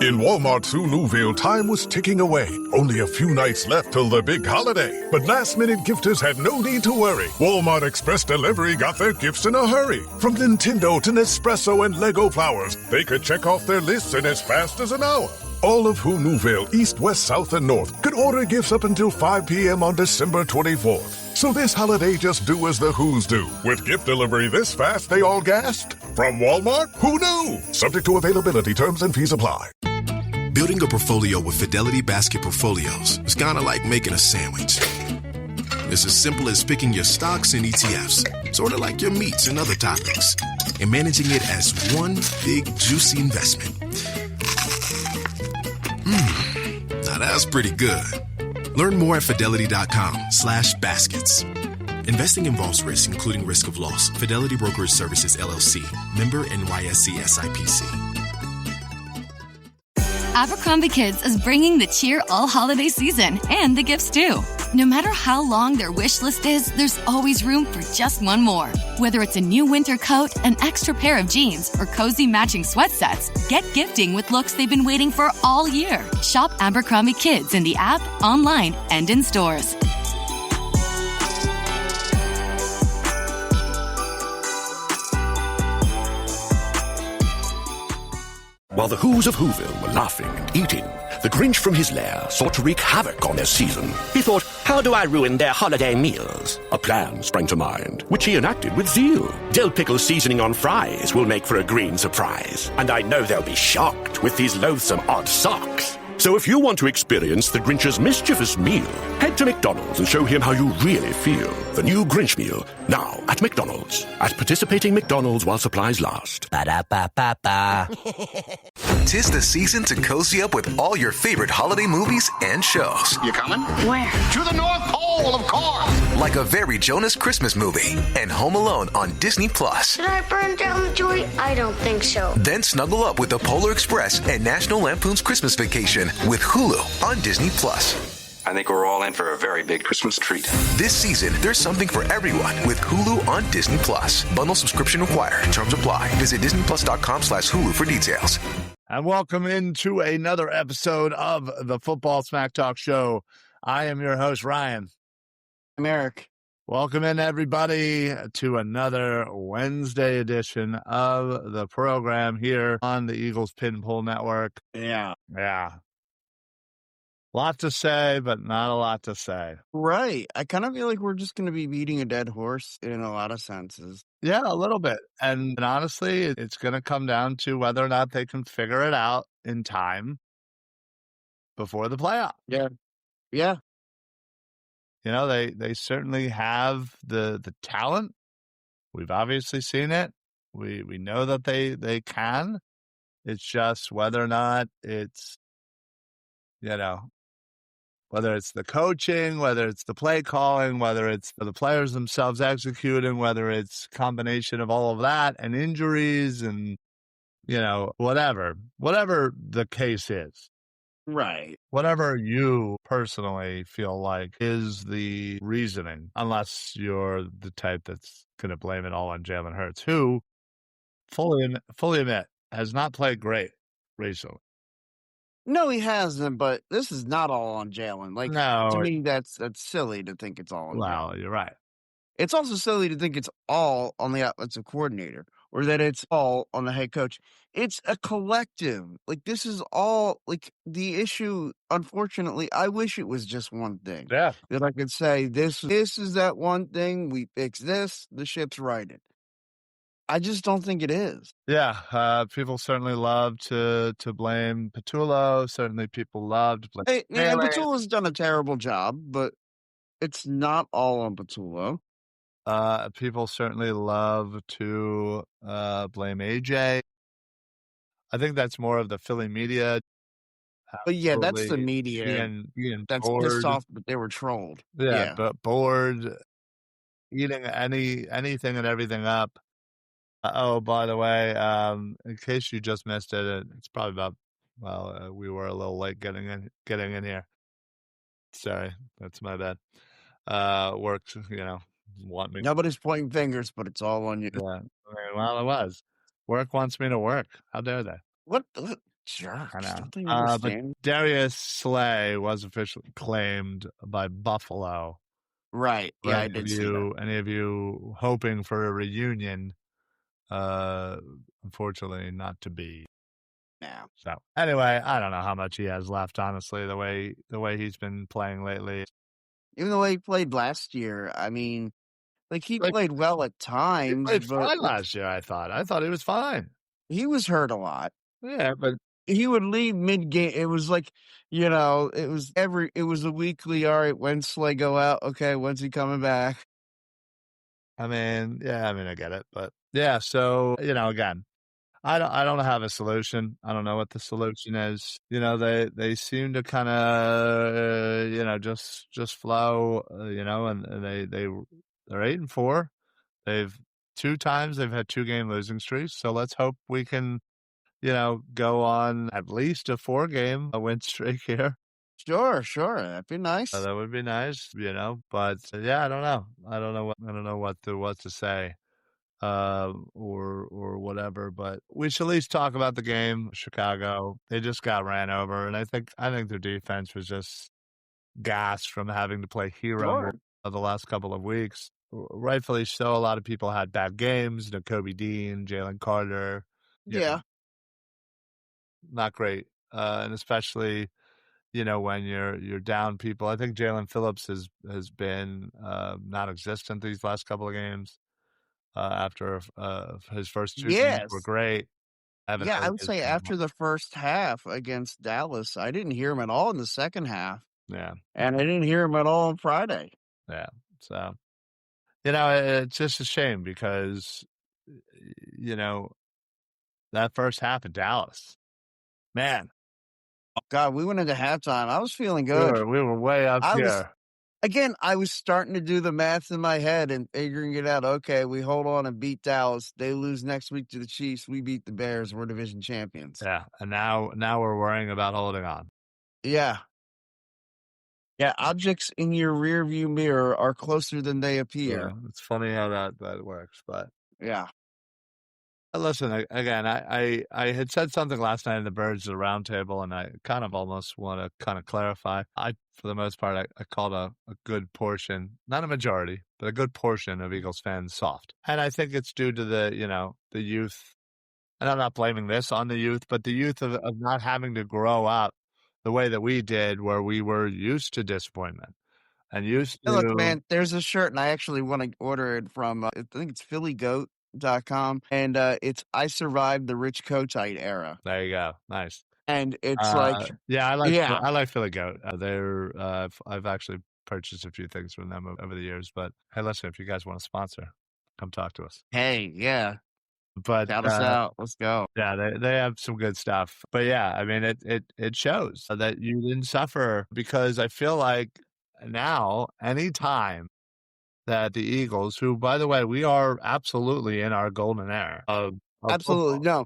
In Walmart's Hulu'ville, time was ticking away. Only a few nights left till the big holiday. But last-minute gifters had no need to worry. Walmart Express Delivery got their gifts in a hurry. From Nintendo to Nespresso and Lego Flowers, they could check off their lists in as fast as an hour. All of Hulu'ville, East, West, South, and North, could order gifts up until 5 p.m. on December 24th. So this holiday, just do as the Who's do. With gift delivery this fast, they all gasped. From Walmart, who knew? Subject to availability, terms and fees apply. Building a portfolio with Fidelity Basket Portfolios is kind of like making a sandwich. It's as simple as picking your stocks and ETFs, sort of like your meats and other topics, and managing it as one big, juicy investment. Now that's pretty good. Learn more at fidelity.com/baskets. Investing involves risk, including risk of loss. Fidelity Brokerage Services, LLC. Member NYSE SIPC. Abercrombie Kids is bringing the cheer all holiday season and the gifts too. No matter how long their wish list is, there's always room for just one more. Whether it's a new winter coat, an extra pair of jeans, or cozy matching sweat sets, get gifting with looks they've been waiting for all year. Shop Abercrombie Kids in the app, online, and in stores. While the Who's of Whoville were laughing and eating, the Grinch from his lair sought to wreak havoc on their season. He thought, how do I ruin their holiday meals? A plan sprang to mind, which he enacted with zeal. Dill pickle seasoning on fries will make for a green surprise, and I know they'll be shocked with these loathsome odd socks. So if you want to experience the Grinch's mischievous meal, head to McDonald's and show him how you really feel. The new Grinch meal, now at McDonald's. At participating McDonald's while supplies last. Ba-da-ba-ba-ba. 'Tis the season to cozy up with all your favorite holiday movies and shows. You coming? Where? To the North Pole, of course. Like a very Jonas Christmas movie and Home Alone on Disney+. Did I burn down the joint? I don't think so. Then snuggle up with the Polar Express and National Lampoon's Christmas Vacation with Hulu on Disney+. I think we're all in for a very big Christmas treat. This season, there's something for everyone with Hulu on Disney+. Bundle subscription required. Terms apply. Visit disneyplus.com/Hulu for details. And welcome into another episode of the Football Smack Talk Show. I am your host, Ryan. I'm Eric. Welcome in, everybody, to another Wednesday edition of the program here on the Eagles Pin Pull Network. Yeah. Lot to say, but not a lot to say. Right. I kind of feel like we're just going to be beating a dead horse in a lot of senses. Yeah, a little bit. And honestly, it's going to come down to whether or not they can figure it out in time before the playoff. Yeah. You know, they certainly have the talent. We've obviously seen it. We know that they can. It's just whether or not it's, whether it's the coaching, whether it's the play calling, whether it's the players themselves executing, whether it's a combination of all of that and injuries and, whatever the case is. Right. Whatever you personally feel like is the reasoning, unless you're the type that's going to blame it all on Jalen Hurts, who, fully admit, has not played great recently. No, he hasn't, but this is not all on Jalen. To me, that's silly to think it's all on Jalen. Well, you're right. It's also silly to think it's all on the offensive coordinator or that it's all on the head coach. It's a collective. This is all, the issue, unfortunately, I wish it was just one thing. Yeah. That I could say, this is that one thing, we fix this, the ship's righted. I just don't think it is. Yeah, people certainly love to blame Patullo. Certainly people love to blame Patullo's done a terrible job, but it's not all on Patullo. People certainly love to blame AJ. I think that's more of the Philly media. But yeah, that's the media. Being that's bored. Pissed off, but they were trolled. Yeah, but bored, eating anything and everything up. Oh, by the way, in case you just missed it, it's probably about, we were a little late getting in here. Sorry, that's my bad. Worked, want me. Nobody's pointing fingers, but it's all on you. Yeah, well, it was. Work wants me to work. How dare they? What? Jerks. I know. Don't they But understand? Darius Slay was officially claimed by Buffalo. Right. For Yeah, I did see that. any of you hoping for a reunion, uh, unfortunately not to be. Yeah. So anyway, I don't know how much he has left, honestly, the way he's been playing lately. Even the way he played last year, I mean, like, he Like, played well at he times, played but, fine like, last year, I thought. I thought he was fine. he was hurt a lot. Yeah, but He would leave mid-game. It was like, it was a weekly, all right, when's Slay go out? Okay, when's he coming back? I mean, yeah, I mean, I get it, but yeah, so, again, I don't have a solution. I don't know what the solution is. They seem to kind of, just flow, and they're 8-4. Two times they've had 2-game losing streaks. So let's hope we can, go on at least a 4-game win streak here. Sure, that'd be nice. That would be nice, but yeah, I don't know. I don't know what to say. Or whatever. But we should at least talk about the game. Chicago, they just got ran over, and I think their defense was just gassed from having to play hero Sure. the last couple of weeks. Rightfully so. A lot of people had bad games. Kobe Dean, Jalen Carter. Yeah. Not great. And especially, when you're down people. I think Jalen Phillips has been non-existent these last couple of games. After his first 2 games were Yes. great. Yeah, I would say after the first half against Dallas, I didn't hear him at all in the second half, Yeah, and I didn't hear him at all on Friday. yeah. So, it's just a shame because, that first half in Dallas, man, God, we went into halftime. I was feeling good. we were way up I was here. Again, I was starting to do the math in my head and figuring it out. Okay, we hold on and beat Dallas. They lose next week to the Chiefs. We beat the Bears. We're division champions. Yeah, and now we're worrying about holding on. Yeah. Yeah, objects in your rearview mirror are closer than they appear. Yeah, it's funny how that works, but Yeah. listen, again, I had said something last night in the Birds Roundtable, and I kind of almost want to kind of clarify. For the most part, I called a good portion, not a majority, but a good portion of Eagles fans soft. And I think it's due to the youth. And I'm not blaming this on the youth, but the youth of not having to grow up the way that we did, where we were used to disappointment and used Hey, look, to. man, there's a shirt, and I actually want to order it from, I think it's phillygoat.com, and it's I Survived the Rich Kotite Era. There you go. Nice. And it's like, yeah, yeah. I like Philly Goat. I've actually purchased a few things from them over the years, but hey, listen, if you guys want to sponsor, come talk to us. Hey, yeah. But Shout us out. Let's go. Yeah, they have some good stuff. But yeah, I mean, it shows that you didn't suffer, because I feel like now, anytime that the Eagles, who, by the way, we are absolutely in our golden era of Absolutely. football. No.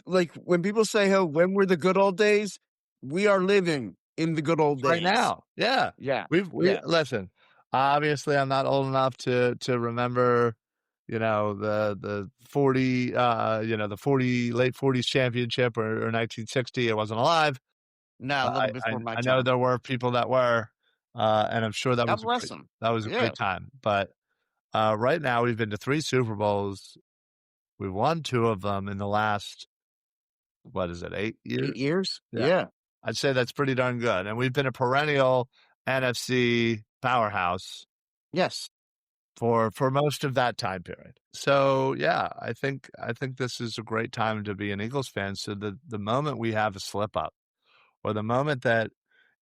Like, when people say, oh, when were the good old days? We are living in the good old days. Right now. Yeah. Yeah. Listen, obviously I'm not old enough to remember, the 40, the late 40s championship or 1960. I wasn't alive. No, a little before my I time. know there were people that were, and I'm sure that God was bless them. That was a great time. But right now we've been to 3 Super Bowls. We've won 2 of them in the last, what is it, 8 years? 8 years? Yeah. I'd say that's pretty darn good. And we've been a perennial NFC powerhouse. Yes. For most of that time period. So yeah, I think this is a great time to be an Eagles fan. So the moment we have a slip up, or the moment that,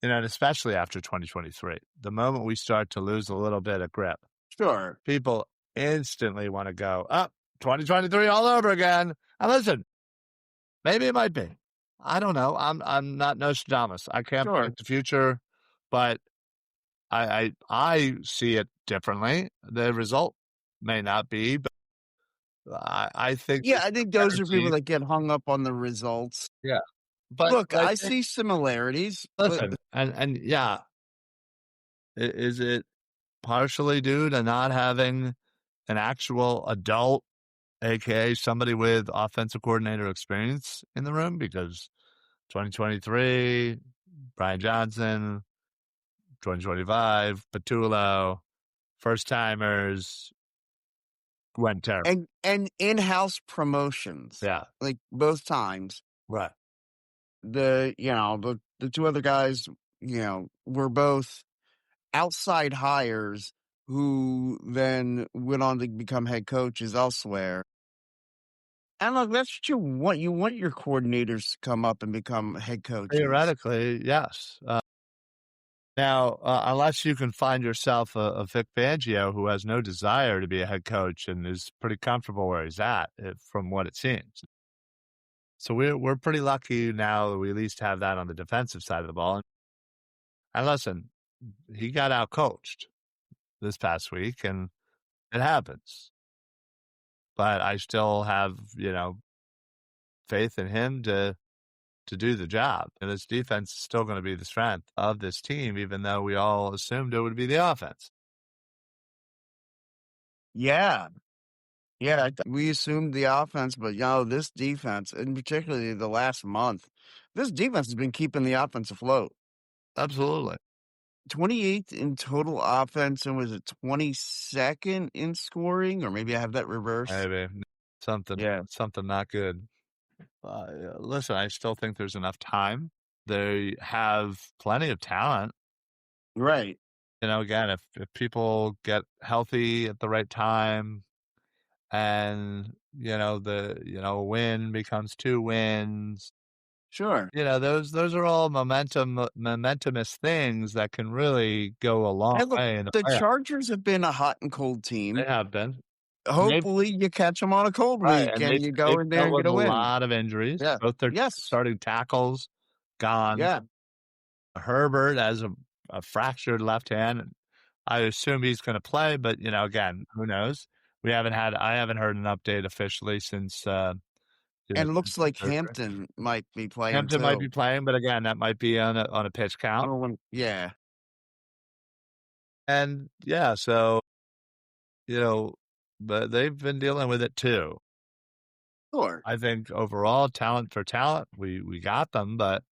and especially after 2023, the moment we start to lose a little bit of grip, Sure, people instantly want to go up 2023 all over again. And listen, maybe it might be. I don't know. I'm not Nostradamus. I can't predict the future, but I see it differently. The result may not be, but I think. Yeah, I think those are people that get hung up on the results. Yeah, but look, I see similarities. Listen, and yeah, is it partially due to not having an actual adult, aka somebody with offensive coordinator experience in the room? Because 2023, Brian Johnson. 2025, Patullo, first timers went terrible. And in-house promotions. Yeah. Like both times. Right. The two other guys, were both outside hires who then went on to become head coaches elsewhere. And look, that's what you want. You want your coordinators to come up and become head coaches. Theoretically, yes. Now, unless you can find yourself a Vic Fangio who has no desire to be a head coach and is pretty comfortable where he's at, from what it seems. So we're pretty lucky now that we at least have that on the defensive side of the ball. And listen, he got out coached this past week, and it happens. But I still have, faith in him to do the job. And this defense is still going to be the strength of this team, even though we all assumed it would be the offense. Yeah. Yeah, we assumed the offense, but this defense, and particularly the last month, this defense has been keeping the offense afloat. Absolutely. 28th in total offense, and was it 22nd in scoring? Or maybe I have that reversed. Maybe. Something not good. Listen, I still think there's enough time. They have plenty of talent. Right. Again, if people get healthy at the right time and, a win becomes 2 wins. Sure. Those are all momentumous things that can really go a long And look, way in the the playoffs. Chargers have been a hot and cold team. They have been. Hopefully, you catch them on a cold Right, week and and you go in there and get a win. A lot of injuries. Yeah. Both their Yes. starting tackles gone. Yeah. Herbert has a fractured left hand. I assume he's going to play, but again, who knows? I haven't heard an update officially since. And it looks like Hampton might be playing. Hampton might be playing, but again, that might be on a pitch count. Yeah. And yeah, so but they've been dealing with it too. Sure. I think overall, talent for talent, we got them, but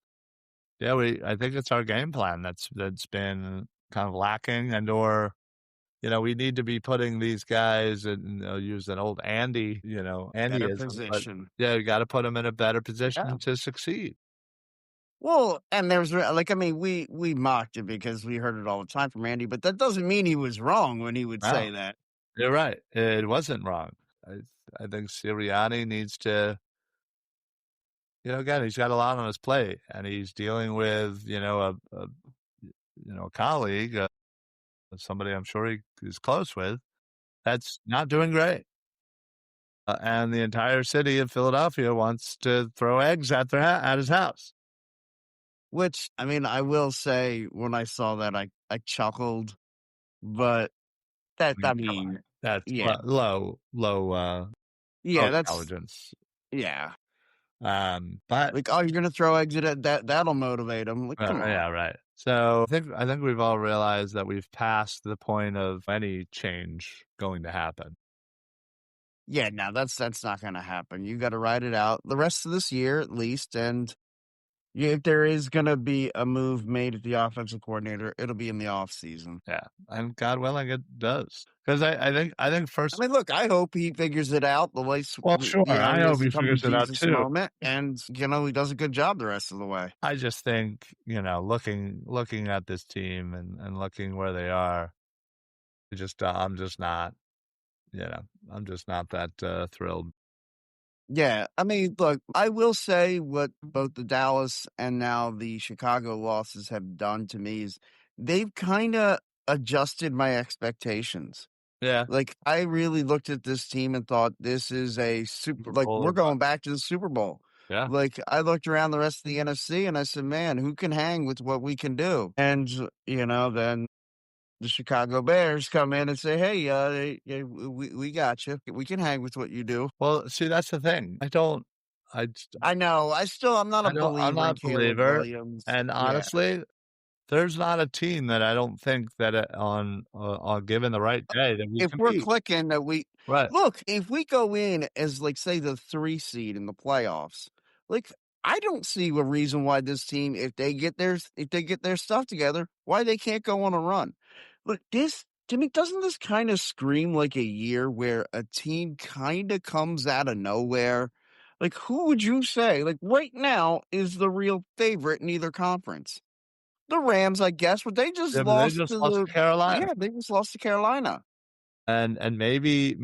yeah, I think it's our game plan that's been kind of lacking, or we need to be putting these guys and use an old Andy, better position. Yeah, you got to put them in a better position to succeed. Well, and there's we mocked it because we heard it all the time from Andy, but that doesn't mean he was wrong when he would say that. You're right. It wasn't wrong. I think Sirianni needs to, again, he's got a lot on his plate, and he's dealing with, a colleague, somebody I'm sure he is close with, that's not doing great. And the entire city of Philadelphia wants to throw eggs at his house. Which, I will say, when I saw that, I chuckled, but that's low intelligence. Yeah. But like, you're going to throw eggs at it, that'll motivate them. Like, come on. Yeah, right. So I think we've all realized that we've passed the point of any change going to happen. Yeah, no, that's not going to happen. You got to ride it out the rest of this year at least, and if there is going to be a move made at the offensive coordinator, it'll be in the off season. Yeah, and God willing, it does. Because I think first. Look, I hope he figures it out the way. Well, sure, I hope he figures it out too. Moment, and he does a good job the rest of the way. I just think looking at this team and looking where they are, I'm just not that thrilled. Yeah, look, I will say what both the Dallas and now the Chicago losses have done to me is they've kind of adjusted my expectations. Yeah. Like, I really looked at this team and thought this is a Super Bowl. We're going back to the Super Bowl. Yeah. Like, I looked around the rest of the NFC and I said, man, who can hang with what we can do? And, then the Chicago Bears come in and say, hey, we got you. We can hang with what you do. Well, see, that's the thing. I know. I'm not a believer. I'm not a believer. Williams. And honestly, there's not a team that I don't think that on given the right day that we if we're clicking that we right. Look, if we go in as say the 3 seed in the playoffs, I don't see a reason why this team, if they get their stuff together, why they can't go on a run. Look, this to me, doesn't this kind of scream like a year where a team kind of comes out of nowhere? Like, who would you say, like, right now is the real favorite in either conference? The Rams, I guess, but they just Yeah, but they lost just to lost to Carolina. they just lost to Carolina. And maybe,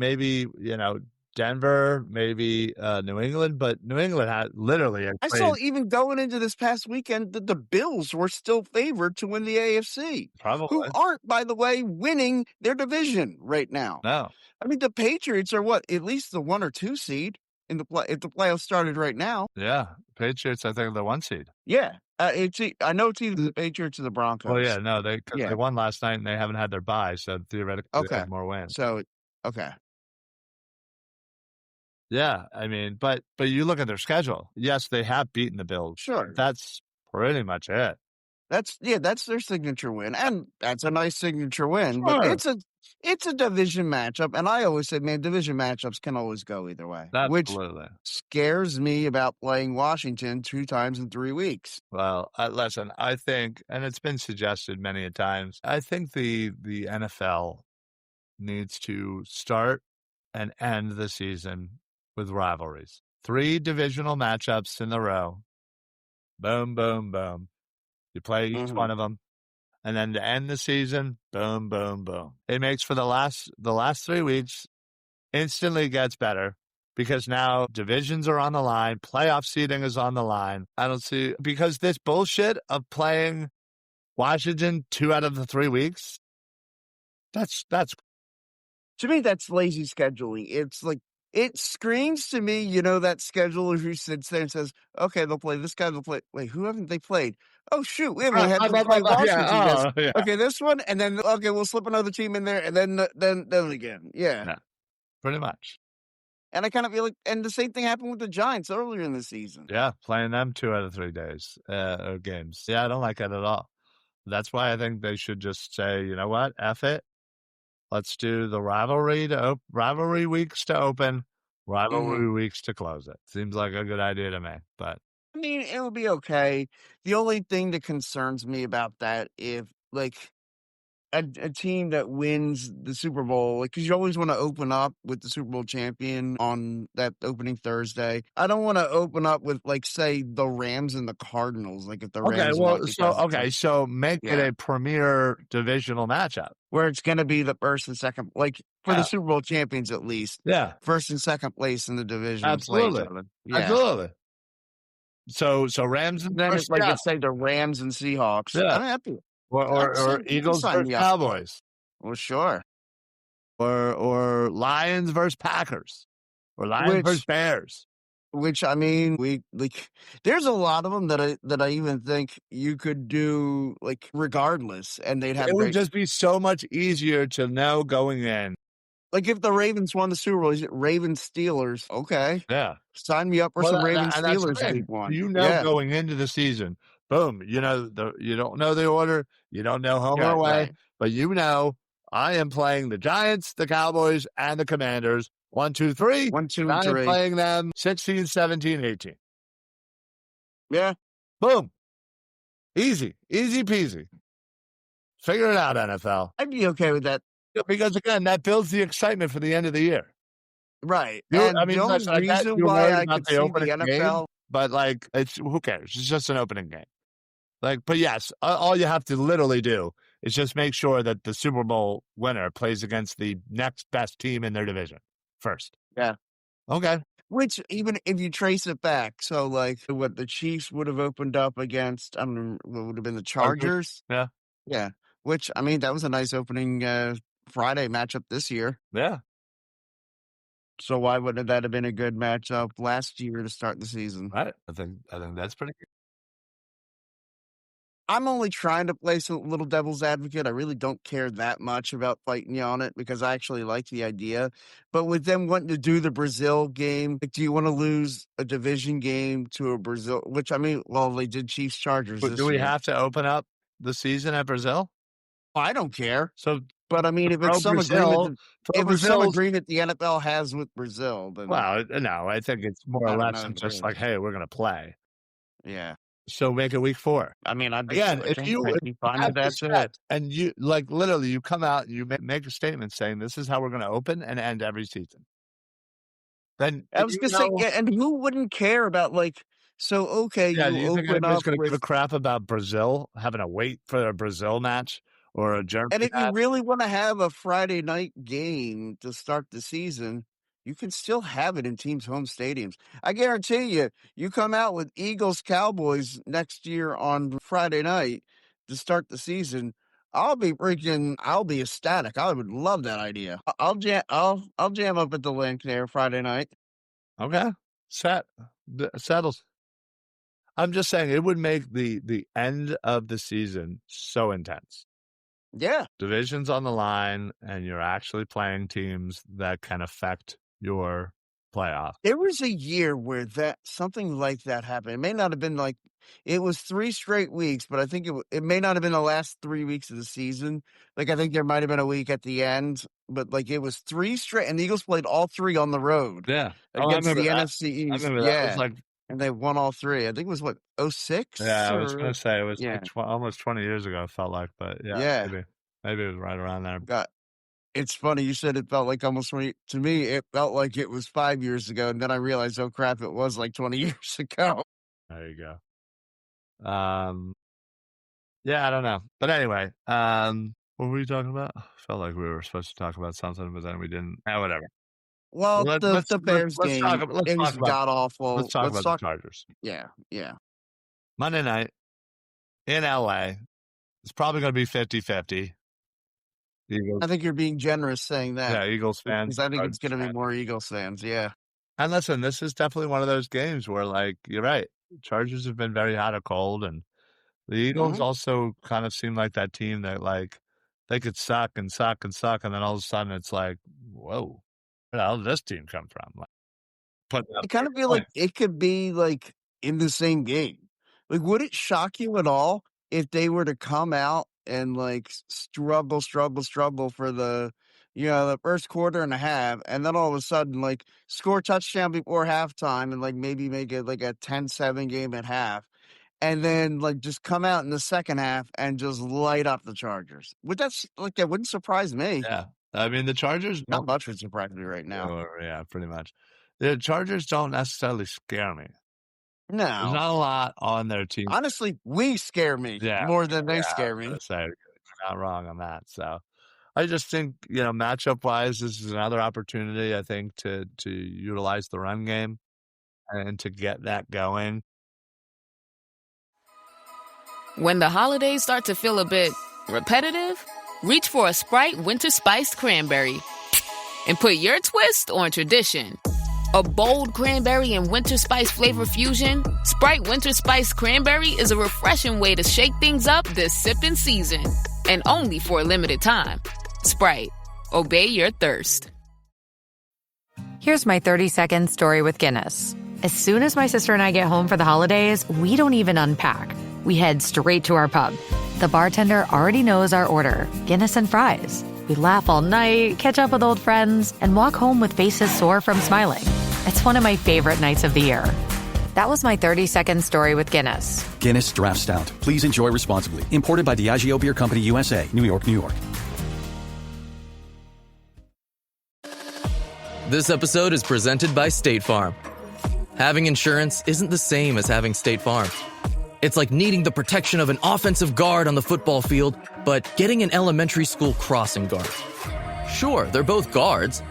Denver, maybe New England, but New England had literally I saw even going into this past weekend that the Bills were still favored to win the AFC, who probably. aren't, by the way, winning their division right now. No. I mean, the Patriots are what, at least the 1 or 2 seed in the play if the playoffs started right now. Yeah. Patriots, I think, are the 1 seed. Yeah. I know it's either the Patriots or the Broncos. Well, yeah, no, they won last night and they haven't had their bye, so theoretically they Okay. have more wins. So, okay. Yeah, I mean, but you look at their schedule. Yes, they have beaten the Bills. Sure. That's pretty much it. That's their signature win, and that's a nice signature win. But Sure. it's a division matchup, and I always say, man, division matchups can always go either way, which Absolutely. scares me about playing Washington 2 times in 3 weeks. Well, listen, I think, and it's been suggested many a times, I think the NFL needs to start and end the season with rivalries. 3 divisional matchups in a row. Boom, boom, boom. You play each one of them. And then to end the season, boom, boom, boom. It makes for the last 3 weeks instantly gets better because now divisions are on the line, playoff seeding is on the line. I don't see because this bullshit of playing Washington 2 out of the 3 weeks. That's To me, that's lazy scheduling. It's like it screams to me, that scheduler who sits there and says, "Okay, they'll play this guy. They'll play. Wait, who haven't they played? Oh shoot, we haven't had them play Washington yet. yeah. Okay, this one, and then okay, we'll slip another team in there, and then again, yeah." Pretty much. And I kind of feel like, and the same thing happened with the Giants earlier in the season. Yeah, playing them 2 out of 3 days or games. Yeah, I don't like that at all. That's why I think they should just say, you know what, F it. Let's do the rivalry weeks to open, rivalry weeks to close it. Seems like a good idea to me. But I mean, it would be okay. The only thing that concerns me about that, if like a team that wins the Super Bowl, because you always want to open up with the Super Bowl champion on that opening Thursday. I don't want to open up with, like, say, the Rams and the Cardinals. Like, if the Rams so make it a premier divisional matchup where it's going to be the first and second, like for the Super Bowl champions at least. Yeah, first and second place in the division. Absolutely, absolutely. So Rams and then it's like it's say the Rams and Seahawks. Yeah. I'm happy. Or Eagles versus Cowboys. Well, sure. Or Lions versus Packers. Or Lions versus Bears. Which, I mean, there's a lot of them that I even think you could do, like, regardless, and they'd have. It would just be so much easier to know going in. Like, if the Ravens won the Super Bowl, is it Ravens Steelers? Okay. Yeah. Sign me up for some Ravens Steelers week 1. Going into the season, boom, you don't know the order, you don't know home or away, but I am playing the Giants, the Cowboys, and the Commanders. 1, 2, 3. 1, 2, I'm 3. playing them 16, 17, 18. Yeah. Boom. Easy peasy. Figure it out, NFL. I'd be okay with that. Because, again, that builds the excitement for the end of the year. Right. And the only reason why I could see the NFL. But, like, who cares? It's just an opening game. Like, but yes, all you have to literally do is just make sure that the Super Bowl winner plays against the next best team in their division first. Yeah. Okay. Which, even if you trace it back, so like what the Chiefs would have opened up against, I don't know, what would have been the Chargers. Yeah. Yeah. Which, I mean, that was a nice opening Friday matchup this year. Yeah. So why wouldn't that have been a good matchup last year to start the season? Right. I think that's pretty good. I'm only trying to play some little devil's advocate. I really don't care that much about fighting you on it because I actually like the idea. But with them wanting to do the Brazil game, like, do you want to lose a division game to a Brazil? Which, I mean, well, they did Chiefs Chargers. But do we have to open up the season at Brazil? I don't care. So, but I mean, if it's some agreement, the NFL has with Brazil, then no, I think it's more or less just like, hey, we're going to play. Yeah. So make it week 4. I mean, I'd be Again, if switching. you I'd be fine have with that this too. set and you like literally you come out and you make a statement saying this is how we're going to open and end every season. Then I was gonna say, yeah, and who wouldn't care about so okay, Yeah, do you you think open anybody's up going to give a with crap about Brazil having to wait for a Brazil match or a Germany and if you match? really want to have a Friday night game to start the season, you can still have it in teams' home stadiums. I guarantee you, you come out with Eagles Cowboys next year on Friday night to start the season. I'll be ecstatic. I would love that idea. I'll jam up at the link there Friday night. Okay, settled. I'm just saying it would make the end of the season so intense. Yeah. Division's on the line, and you're actually playing teams that can affect your playoff. There was a year where something like that happened. It may not have been it was 3 straight weeks, but I think it may not have been the last 3 weeks of the season. I think there might have been a week at the end, but it was 3 straight, and the Eagles played all 3 on the road Yeah. I against remember the that. NFC I East. remember that. It was Yeah, like and they won all 3. I think it was what, Yeah, 06 I was or gonna say it was yeah, like almost 20 years ago, it felt like, but yeah, yeah. maybe it was right around there. It's funny you said it felt like almost 20. To me, it felt like it was 5 years ago, and then I realized, oh crap, it was like 20 years ago. There you go. Yeah, I don't know, but anyway, what were we talking about? Felt like we were supposed to talk about something, but then we didn't. Whatever. Well, the Bears game, it was god awful. Let's talk about the Chargers. Yeah. Monday night in LA. It's probably going to be 50-50. I think you're being generous saying that. Yeah, Eagles fans. Because I think it's going to be more Eagles fans. Yeah. And listen, this is definitely one of those games where, you're right. Chargers have been very hot or cold, and the Eagles also kind of seem like that team that, they could suck and suck and suck, and then all of a sudden it's like, whoa, where the hell did this team come from? I kind of feel like it could be, in the same game. Would it shock you at all if they were to come out and, struggle for the first quarter and a half, and then all of a sudden, score a touchdown before halftime and, maybe make it, a 10-7 game at half, and then, just come out in the second half and just light up the Chargers? That wouldn't surprise me. Yeah. I mean, the Chargers Not much would surprise me right now. Yeah, pretty much. The Chargers don't necessarily scare me. No. There's not a lot on their team. Honestly, we scare me more than they scare me. You're not wrong on that. So I just think, matchup-wise, this is another opportunity, I think, to utilize the run game and to get that going. When the holidays start to feel a bit repetitive, reach for a Sprite Winter Spiced Cranberry and put your twist on tradition. A bold cranberry and winter spice flavor fusion, Sprite Winter Spiced Cranberry is a refreshing way to shake things up this sipping season. And only for a limited time. Sprite. Obey your thirst. Here's my 30-second story with Guinness. As soon as my sister and I get home for the holidays, we don't even unpack. We head straight to our pub. The bartender already knows our order, Guinness and fries. We laugh all night, catch up with old friends, and walk home with faces sore from smiling. It's one of my favorite nights of the year. That was my 30-second story with Guinness. Guinness Draft Stout. Please enjoy responsibly. Imported by Diageo Beer Company, USA, New York, New York. This episode is presented by State Farm. Having insurance isn't the same as having State Farm. It's like needing the protection of an offensive guard on the football field, but getting an elementary school crossing guard. Sure, they're both guards,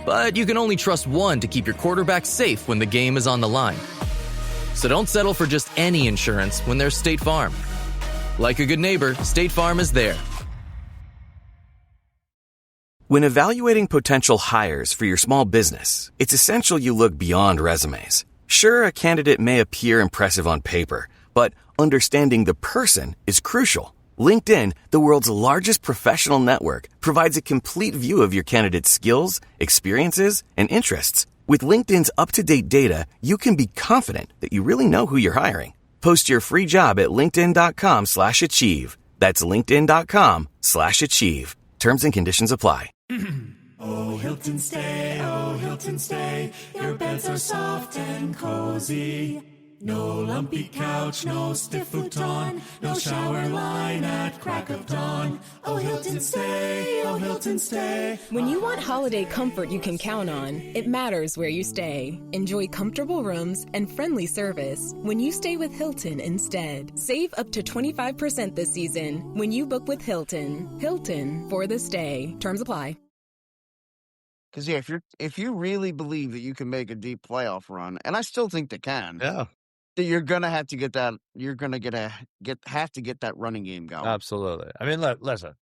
but you can only trust one to keep your quarterback safe when the game is on the line. So don't settle for just any insurance when there's State Farm. Like a good neighbor, State Farm is there. When evaluating potential hires for your small business, it's essential you look beyond resumes. Sure, a candidate may appear impressive on paper, but understanding the person is crucial. LinkedIn, the world's largest professional network, provides a complete view of your candidate's skills, experiences, and interests. With LinkedIn's up-to-date data, you can be confident that you really know who you're hiring. Post your free job at linkedin.com/achieve. That's linkedin.com/achieve. Terms and conditions apply. Oh, Hilton stay, your beds are soft and cozy. No lumpy couch, no stiff futon, no shower line at crack of dawn. Oh, Hilton, stay, oh, Hilton, stay. When you want holiday comfort you can count on, it matters where you stay. Enjoy comfortable rooms and friendly service when you stay with Hilton instead. Save up to 25% this season when you book with Hilton. Hilton, for the stay. Terms apply. Because yeah, if you really believe that you can make a deep playoff run, and I still think they can, Yeah. that you're gonna have to get that. You're gonna have to get that running game going. Absolutely. I mean, listen.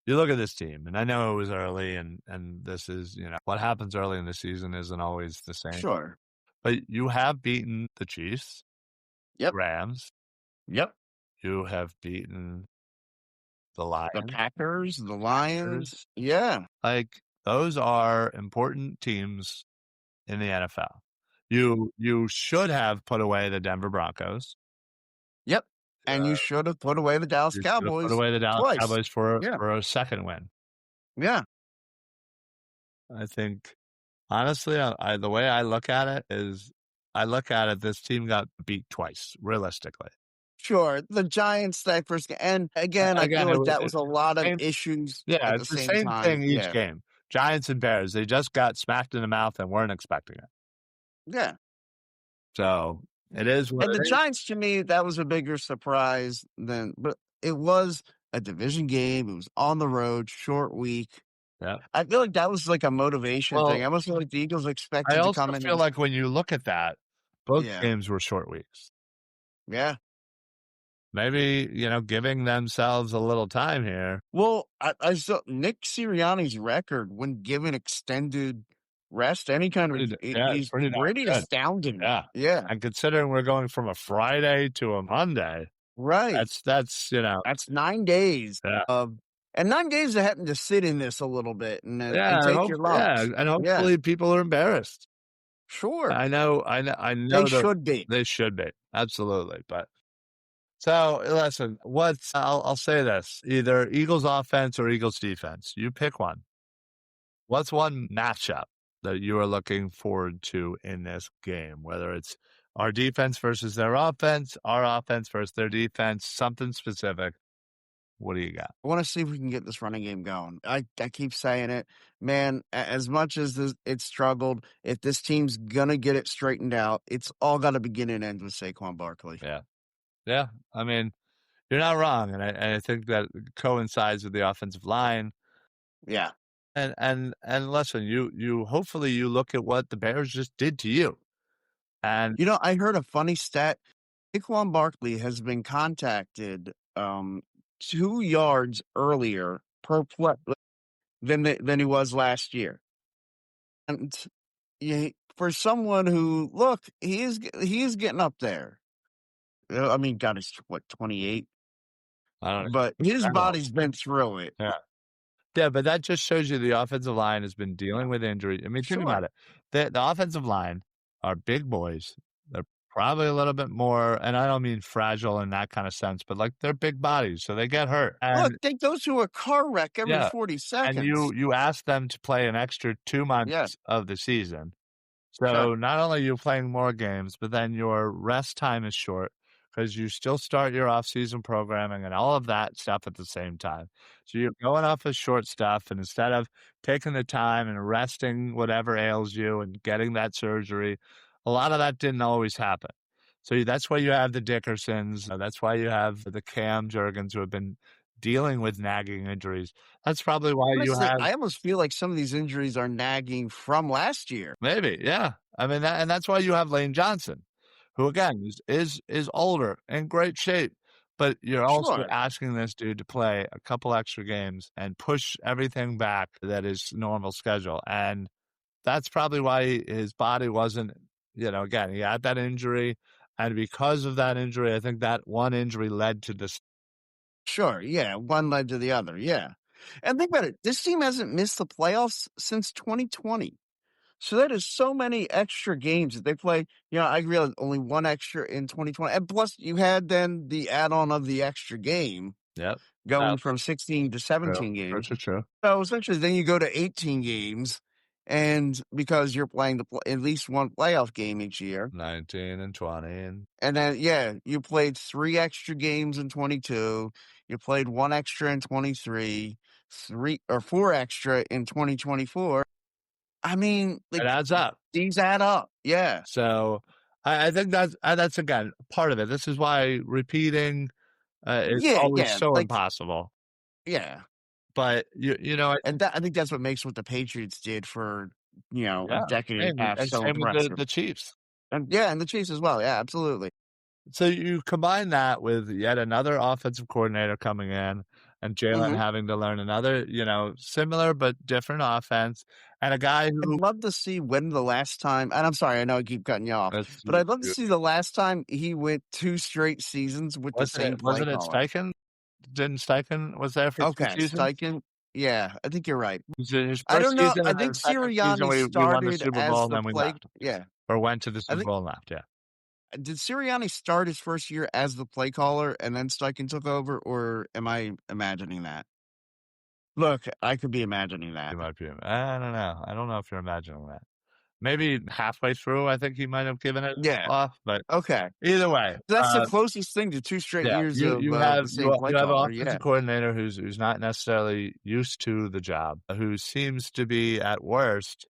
You look at this team, and I know it was early, and this is, what happens early in the season isn't always the same. Sure. But you have beaten the Chiefs. Yep. Rams. Yep. You have beaten the Lions. The Packers, the Lions. Yeah. Like, those are important teams in the NFL. You should have put away the Denver Broncos. Yep. And you should have put away the Dallas Cowboys. Put away the Dallas twice. Cowboys for a second win. Yeah. I think, honestly, the way I look at it is, this team got beat twice, realistically. Sure. The Giants that first game. And again, I feel like that was a lot of issues Yeah, at it's the the same same time. thing each game. Giants and Bears, they just got smacked in the mouth and weren't expecting it. Yeah. So it is what And it the is. Giants, to me, that was a bigger surprise but it was a division game. It was on the road, short week. Yeah. I feel like that was like a motivation thing. I almost feel like the Eagles expected I to also come in. feel like when you look at that, both Yeah. games were short weeks. Yeah. Maybe, giving themselves a little time here. Well, I saw Nick Sirianni's record when given extended rest, any kind of, he's pretty astounding. Yeah. Yeah. And considering we're going from a Friday to a Monday. Right. That's 9 days Yeah. and 9 days of having to sit in this a little bit and take your lumps. Yeah, and hopefully people are embarrassed. Sure. I know. They should be. They should be. Absolutely. But so listen, I'll say this, either Eagles offense or Eagles defense. You pick one. What's one matchup that you are looking forward to in this game? Whether it's our defense versus their offense, our offense versus their defense, something specific. What do you got? I want to see if we can get this running game going. I keep saying it, man, as much as it struggled, if this team's going to get it straightened out, it's all got to begin and end with Saquon Barkley. Yeah. Yeah. I mean, you're not wrong. And I think that coincides with the offensive line. Yeah. And listen, you hopefully you look at what the Bears just did to you. And I heard a funny stat. Saquon Barkley has been contacted 2 yards earlier per play than he was last year. And for someone who, look, he is getting up there. I mean, God, he's 28? I don't know. But his body's been through it. Yeah. Yeah, but that just shows you the offensive line has been dealing with injury. I mean, think about it. The offensive line are big boys. They're probably a little bit more, and I don't mean fragile in that kind of sense, but like they're big bodies, so they get hurt. And, look, they go through a car wreck every 40 seconds. And you ask them to play an extra 2 months of the season. So not only are you playing more games, but then your rest time is short because you still start your off-season programming and all of that stuff at the same time. So you're going off of short stuff, and instead of taking the time and resting whatever ails you and getting that surgery, a lot of that didn't always happen. So that's why you have the Dickersons. That's why you have the Cam Jurgens who have been dealing with nagging injuries. That's probably why I almost feel like some of these injuries are nagging from last year. Maybe, yeah. I mean, and that's why you have Lane Johnson, who again is older in great shape, but you're also asking this dude to play a couple extra games and push everything back that is normal schedule. And that's probably why his body wasn't, again, he had that injury. And because of that injury, I think that one injury led to this. Sure, yeah. One led to the other, yeah. And think about it. This team hasn't missed the playoffs since 2020. So that is so many extra games that they play. I realize only one extra in 2020. And plus, you had then the add-on of the extra game. Yep. Going from 16 to 17 games. True. So essentially, then you go to 18 games. and because you're playing at least one playoff game each year. 19 and 20. And then, you played 3 extra games in 22. You played 1 extra in 23, 3 or 4 extra in 2024. I mean, It adds up. These add up. Yeah. So I think that's again part of it. This is why repeating is always so impossible. Yeah. But you know, I think that's what makes what the Patriots did for a decade and a half and so same with impressive. the Chiefs. And the Chiefs as well. Yeah, absolutely. So you combine that with yet another offensive coordinator coming in and Jalen having to learn another, similar but different offense, and a guy who I'd love to see when the last time, and I'm sorry, I know I keep cutting you off, but I'd love to see the last time he went 2 straight seasons with the same play wasn't it caller. Steichen? Didn't Steichen was there for 2 seasons? Steichen. Yeah, I think you're right. His I first don't know. season I and think his second season Sirianni we won the started Super as Bowl and the then we play. left. Yeah, Or went to the Super Bowl and left, yeah. did Sirianni start his first year as the play caller and then Steichen took over, or am I imagining that? Look, I could be imagining that. You might be. I don't know. I don't know if you're imagining that. Maybe halfway through, I think he might have given it off. But okay, either way, that's the closest thing to 2 straight years of you have the same play you have an caller. offensive coordinator who's not necessarily used to the job, who seems to be at worst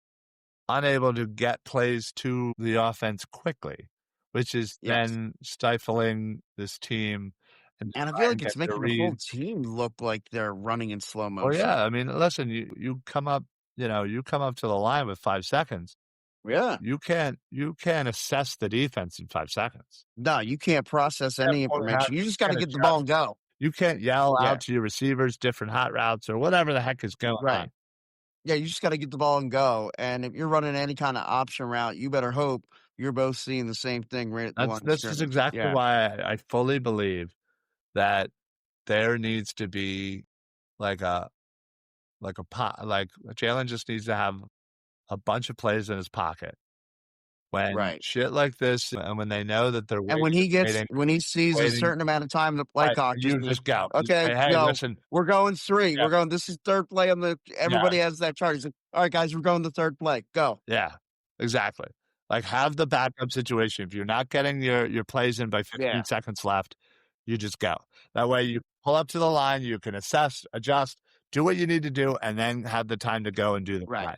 unable to get plays to the offense quickly, which is then stifling this team. And I feel like it's making the whole team look like they're running in slow motion. Oh yeah, I mean, listen, you come up, you come up to the line with 5 seconds. Yeah, you can't assess the defense in 5 seconds. No, you can't process any information. You just got to get the ball and go. You can't yell out to your receivers different hot routes or whatever the heck is going on. Yeah, you just got to get the ball and go. And if you're running any kind of option route, you better hope you're both seeing the same thing right at the line. This is exactly why I fully believe that there needs to be like Jalen just needs to have a bunch of plays in his pocket. When shit like this, and when they know that they're and when he sees a certain amount of time to play clock, just go. Okay, hey, go. Listen, we're going 3. Yeah. We're going. This is third play on the. Everybody has that chart. He's like, all right, guys, we're going to third play. Go. Yeah, exactly. Like have the backup situation. If you're not getting your plays in by 15 seconds left, you just go. That way you pull up to the line, you can assess, adjust, do what you need to do, and then have the time to go and do the play.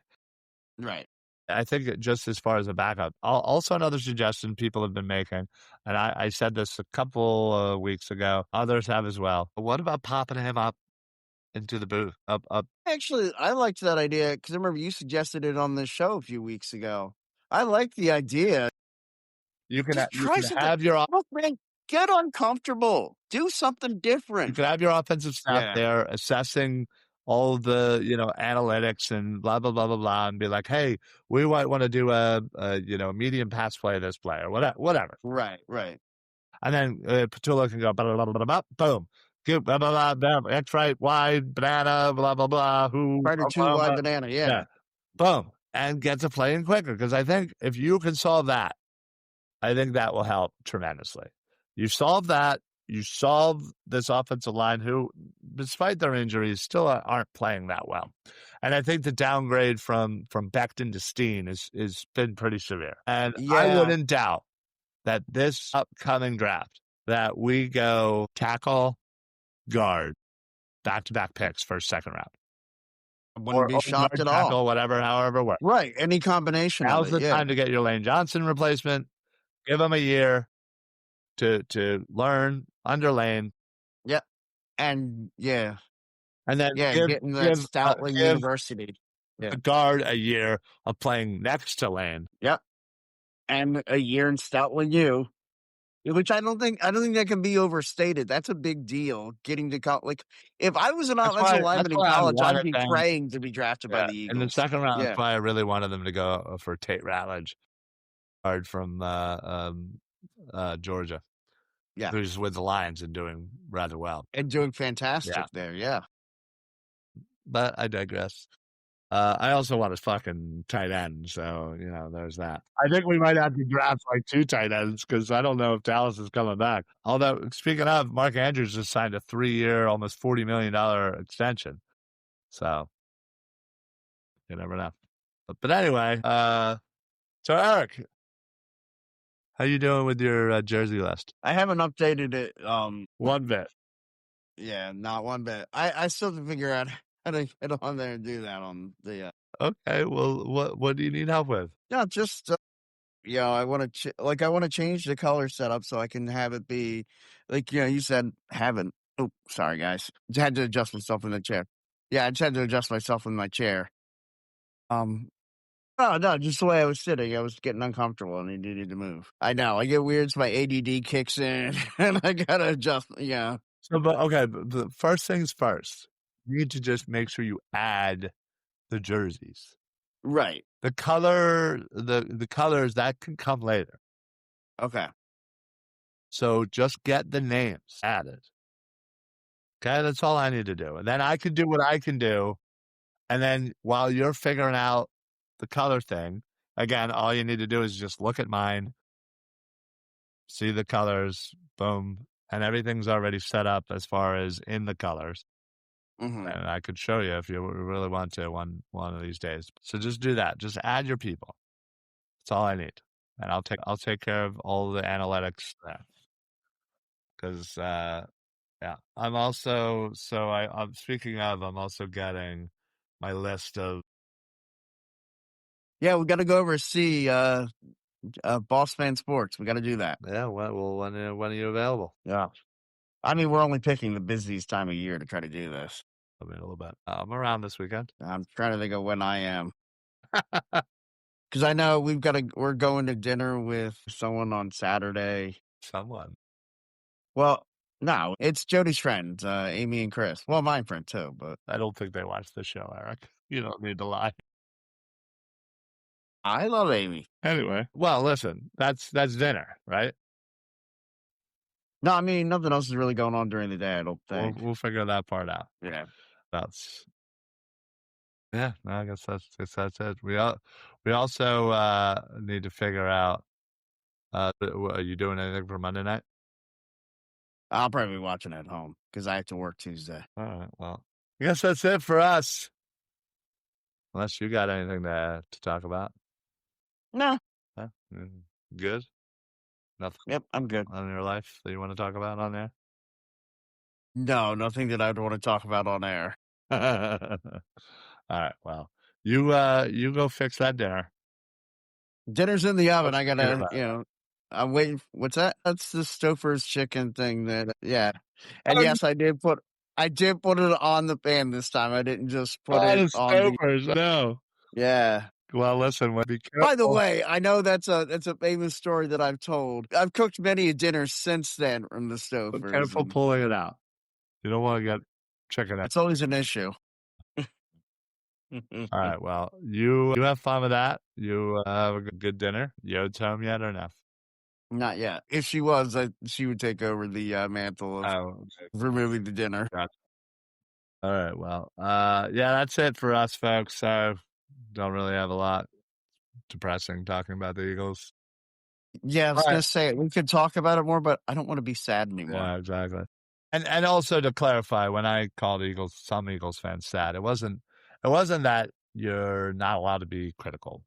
Right. I think just as far as a backup, also another suggestion people have been making, and I said this a couple of weeks ago, others have as well. What about popping him up into the booth? Up. Actually, I liked that idea because I remember you suggested it on the show a few weeks ago. I like the idea. You can try have your man, get uncomfortable. Do something different. You can have your offensive staff there assessing all the, analytics and blah, blah, blah, blah, blah, and be like, hey, we might want to do a medium pass play this play or whatever. Right. And then Petula can go, blah, blah, blah, blah, blah, boom. Blah, blah, blah, blah, X right, wide, banana, blah, blah, blah. Right or 2 wide banana, yeah. Boom. And get to playing quicker. Because I think if you can solve that, I think that will help tremendously. You solve that. You solve this offensive line who, despite their injuries, still aren't playing that well. And I think the downgrade from Becton to Steen is been pretty severe. And I wouldn't doubt that this upcoming draft that we go tackle, guard, back-to-back picks first, second round. I wouldn't be shocked at all. Tackle, however works. Right, any combination Now's of it. the time to get your Lane Johnson replacement. Give him a year to learn under Lane. Yep. And and then getting that Stoutland University. The guard a year of playing next to Lane. Yep. And a year in Stoutland U, which I don't think that can be overstated. That's a big deal. Getting to like, if I was an offensive lineman in college, I'd be praying to be drafted by the Eagles. In the second round, that's why I really wanted them to go for Tate Ratledge, guard from Georgia. Yeah. Who's with the Lions and doing rather well. And doing fantastic there, yeah. But I digress. I also want a fucking tight end, so, there's that. I think we might have to draft like 2 tight ends because I don't know if Dallas is coming back. Although, speaking of, Mark Andrews just signed a 3-year, almost $40 million extension. So, you never know. But anyway, so Eric, how you doing with your jersey list? I haven't updated it. One bit. Yeah, not one bit. I still have to figure out how to get on there and do that on the. Okay, well, what do you need help with? No, just I want to I want to change the color setup so I can have it be like you said haven't. Oh, sorry guys, I had to adjust myself in the chair. Yeah, I just had to adjust myself in my chair. Oh no, just the way I was sitting, I was getting uncomfortable and I needed to move. I know, I get weird, so my ADD kicks in, and I gotta adjust. Yeah. So, but the first things first, you need to just make sure you add the jerseys. Right. The color, the colors that can come later. Okay. So just get the names added. Okay, that's all I need to do, and then I can do what I can do. And then while you're figuring out the color thing, again, all you need to do is just look at mine, see the colors, boom, and everything's already set up as far as in the colors. Mm-hmm. And I could show you if you really want to one of these days. So just do that. Just add your people. That's all I need, and I'll take care of all the analytics there. Because yeah, I'm also I'm speaking of. I'm also getting my list of. Yeah, we got to go over and see Boss Fan Sports. We got to do that. Yeah, well, when are you available? Yeah. I mean, we're only picking the busiest time of year to try to do this. I mean, a little bit. I'm around this weekend. I'm trying to think of when I am. Because I know we're going to dinner with someone on Saturday. Someone? Well, no, it's Jody's friends, Amy and Chris. Well, my friend too, but I don't think they watch the show, Eric. You don't need to lie. I love Amy. Anyway, well, listen, that's dinner, right? No, I mean, nothing else is really going on during the day, I don't think. We'll figure that part out. Yeah. Yeah, no, I guess that's it. We also need to figure out, are you doing anything for Monday night? I'll probably be watching at home because I have to work Tuesday. All right, well, I guess that's it for us. Unless you got anything to talk about. No. Huh? Good? Nothing? Yep, I'm good. On your life that you want to talk about on there? No, nothing that I'd want to talk about on air. All right, well, you go fix that dinner. Dinner's in the oven. I gotta, I'm waiting. What's that? That's the Stouffer's chicken thing. Yeah, and yes, I did put it on the pan this time. I didn't just put it on Stouffer's. No. Yeah. Well, listen. Be careful. By the way, I know that's a famous story that I've told. I've cooked many a dinner since then from the Stouffer's. Be careful pulling it out. You don't want to get chicken out. It's always an issue. All right. Well, you have fun with that. You have a good dinner. Yode's home yet or no? Not yet. If she was, she would take over the mantle of removing the dinner. Gotcha. All right. Well, yeah, that's it for us, folks. So don't really have a lot. Depressing talking about the Eagles. Yeah, I was going to say we could talk about it more, but I don't want to be sad anymore. Yeah, exactly. And also to clarify, when I called some Eagles fans sad, it wasn't that you're not allowed to be critical.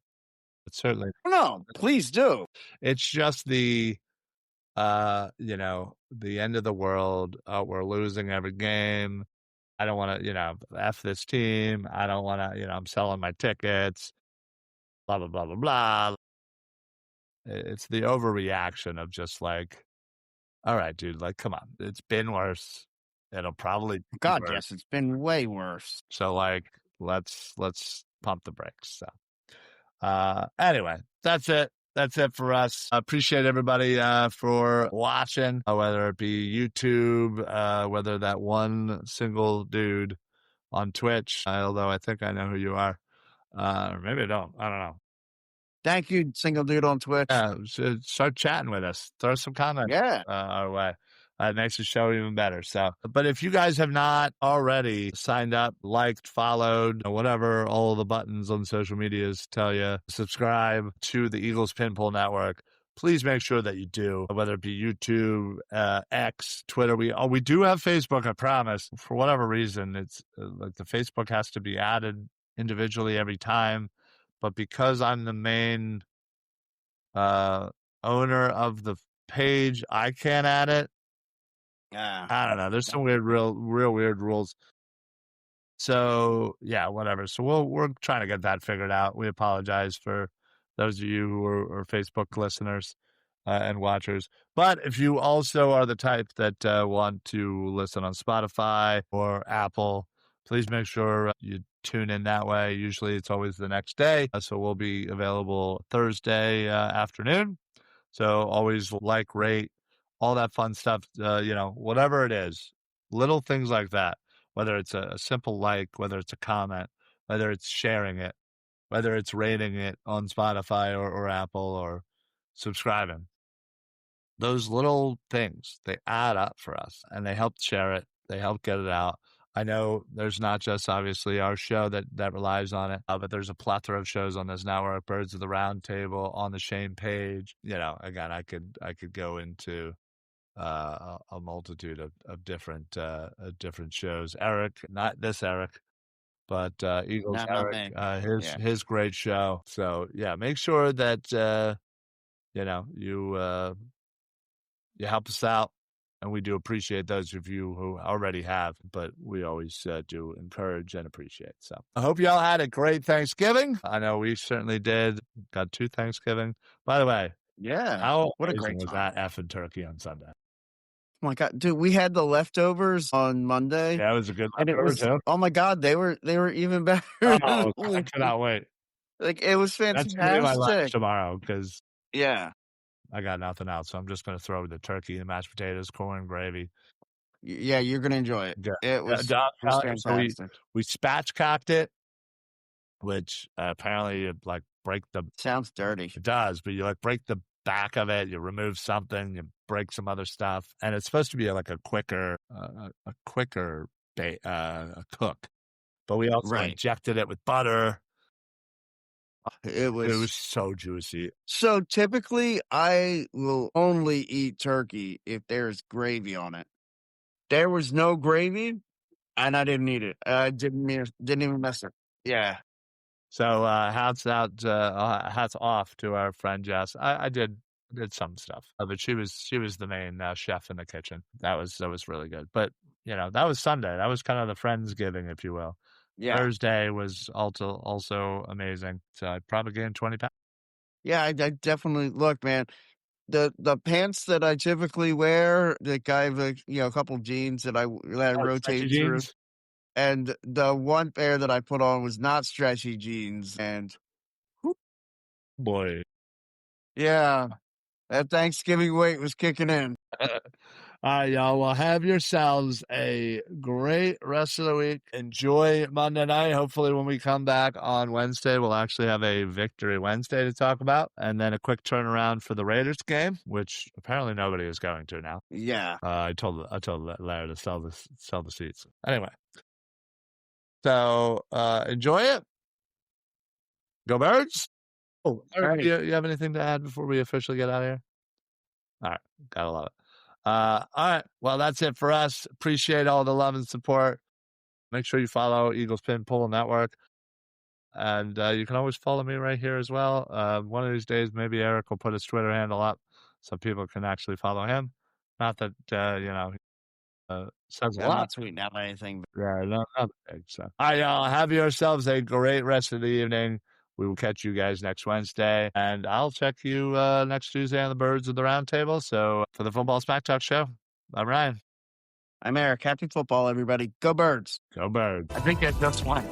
It's certainly no. Please do. It's just the end of the world. We're losing every game. I don't want to, F this team. I don't want to, I'm selling my tickets. Blah blah blah blah blah. It's the overreaction of just like, all right, dude, like, come on, it's been worse. It'll probably be God, worse. yes, it's been way worse. So like, let's pump the brakes. So, anyway, that's it. That's it for us. I appreciate everybody for watching, whether it be YouTube, whether that one single dude on Twitch, although I think I know who you are. Or maybe I don't. I don't know. Thank you, single dude on Twitch. Yeah, start chatting with us. Throw some comments our way. It makes the show even better. So, but if you guys have not already signed up, liked, followed, whatever, all the buttons on social medias tell you, subscribe to the Eagles Pinpool Network, please make sure that you do, whether it be YouTube, X, Twitter. We do have Facebook, I promise. For whatever reason, it's like the Facebook has to be added individually every time. but because I'm the main owner of the page, I can't add it. I don't know. There's some real weird rules. So yeah, whatever. So we're trying to get that figured out. We apologize for those of you who are Facebook listeners and watchers. But if you also are the type that want to listen on Spotify or Apple, please make sure you tune in that way. Usually it's always the next day. So we'll be available Thursday afternoon. So always like, rate, all that fun stuff, whatever it is, little things like that, whether it's a simple like, whether it's a comment, whether it's sharing it, whether it's rating it on Spotify or Apple or subscribing. Those little things, they add up for us and they help share it. They help get it out. I know there's not just obviously our show that relies on it, but there's a plethora of shows on this network, Birds of the Round Table, On the Shane page. Again, I could go into a multitude of different shows. Eric, not this Eric, but Eagles Eric, his great show. So yeah, make sure that you help us out. And we do appreciate those of you who already have, but we always do encourage and appreciate. So I hope you all had a great Thanksgiving. I know we certainly did. Got 2 Thanksgiving. By the way, how what a amazing great was time. that effing turkey on Sunday? Oh my God, dude, we had the leftovers on Monday. Yeah, it was a good and it leftover was too. oh my God, they were even better. Oh, I cannot wait. Like it was fantastic. That's gonna be my lunch tomorrow because I got nothing else. So I'm just gonna throw the turkey, the mashed potatoes, corn, gravy. Yeah, you're gonna enjoy it. It was fantastic. So we spatchcocked it, which apparently like break the. Sounds dirty. It does, but you like break the back of it. You remove something, you break some other stuff, and it's supposed to be like a quicker cook. But we also injected it with butter. It was so juicy. So typically, I will only eat turkey if there's gravy on it. There was no gravy, and I didn't eat it. I didn't even mess it. Yeah. So hats off to our friend Jess. I did some stuff, but she was the main chef in the kitchen. That was really good. But that was Sunday. That was kind of the Friendsgiving, if you will. Yeah. Thursday was also amazing. So I probably gained 20 pounds. Yeah, I definitely look, man. The pants that I typically wear, I have a couple jeans that I rotate through, and the one pair that I put on was not stretchy jeans, and boy, yeah, that Thanksgiving weight was kicking in. All right, y'all. Well, have yourselves a great rest of the week. Enjoy Monday night. Hopefully, when we come back on Wednesday, we'll actually have a Victory Wednesday to talk about. And then a quick turnaround for the Raiders game, which apparently nobody is going to now. Yeah. I told Larry to sell the seats. Anyway. So, enjoy it. Go Birds. Oh, right. You have anything to add before we officially get out of here? All right. Gotta love it. All right. Well, that's it for us. Appreciate all the love and support. Make sure you follow Eagles Pin Pull Network. And you can always follow me right here as well. One of these days, maybe Eric will put his Twitter handle up so people can actually follow him. Not that, says a lot. I'm not tweeting out anything. Yeah, not big. So, all right, y'all. Have yourselves a great rest of the evening. We will catch you guys next Wednesday, and I'll check you next Tuesday on the Birds of the Round Table. So for the Football Smack Talk Show, I'm Ryan. I'm Eric. Happy football, everybody. Go Birds. Go Birds. I think I just won.